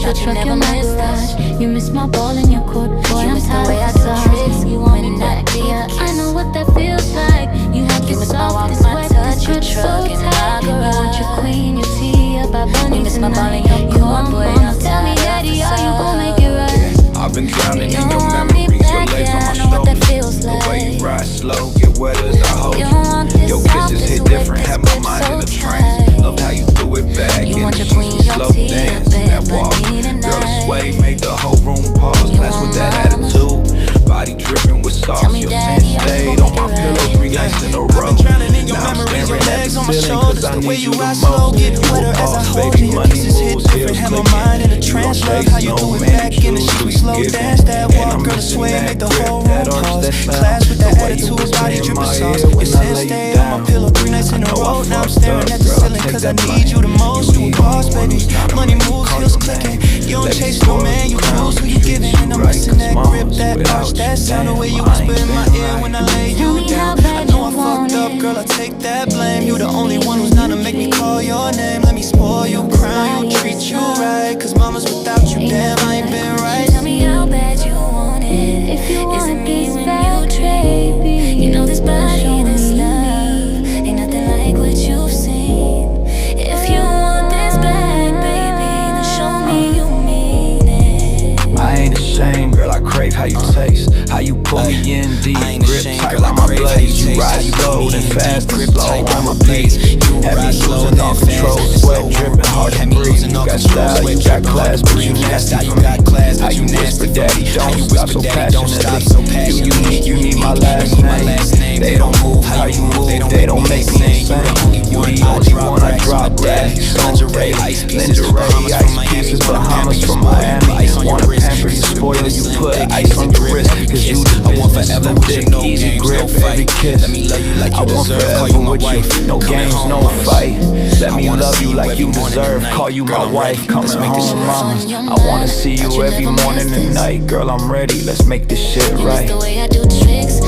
your truck in my garage. You miss my ball in your court, boy, I'm tired of tricks. You want me back, yeah, I know what that feels like. You have this soft, this wet, this grip so tight. You want your queen, your tea, about bunny tonight. You want mama, tell me daddy, are you gon' make it right? I've been drowning in your memories, your legs on my shoulders. The way you ride slow, get wet as I hold you. Your kisses hit different, have my mind in a trance. Love how you do it back, and the slow dance, that walk. Girl, the sway made the whole room pause. Class with that attitude, body dripping with sauce. Your scent stayed on my pillow 3 nights in a row. Drowning in your memories, your legs on my shoulders. The way you ride slow, get wetter as I hold you. Your kisses hit different, have my mind in a trance. Love how you do it back in the street, slow dance. That walk, girl, the sway made the whole room pause. Class with that attitude, body dripping sauce. Your scent stayed on my pillow 3 nights in a row. Now I'm staring at the ceiling cause I need you the most. You a boss, baby. Money moves, heels clicking. You don't chase no man, you choose who you giving. And I'm missing that grip, that arch, that sound. The way you whisper in my ear when I lay you down. I know I fucked up, girl, I take that blame. You the only one who's not to make me call your name. Let me spoil you, crown you, treat you right. Cause mama's without you, damn, I ain't been right. Tell me how bad you want it. If you want this bad, baby, you know this body, this love ain't nothing like what you've seen. If you want this bad, baby, then show me you mean it. I ain't ashamed, girl, I crave how you taste. How you pull me in deep, grip tight like my blades. You ride slow and fast and slow on my beat. Have me losing all control, sweat dripping, hard to breathe. You got style, you got class, but you nasty for me. How you whisper daddy, don't stop so passionately. You need my last name. They don't move how you move, they don't make me insane. You the only one I drop daddies on day. Lingerie, ice pieces, Bahamas from Miami. Wanna pamper you, spoil you, put ice on your wrist. Cause you the business, slim dick, easy grip, every kiss. I want forever with you, no games, no fight. Let me love you like you deserve, call you my wife, coming home mama. I wanna see you every morning and night. Girl, I'm ready, let's make this shit right. The way I do tricks,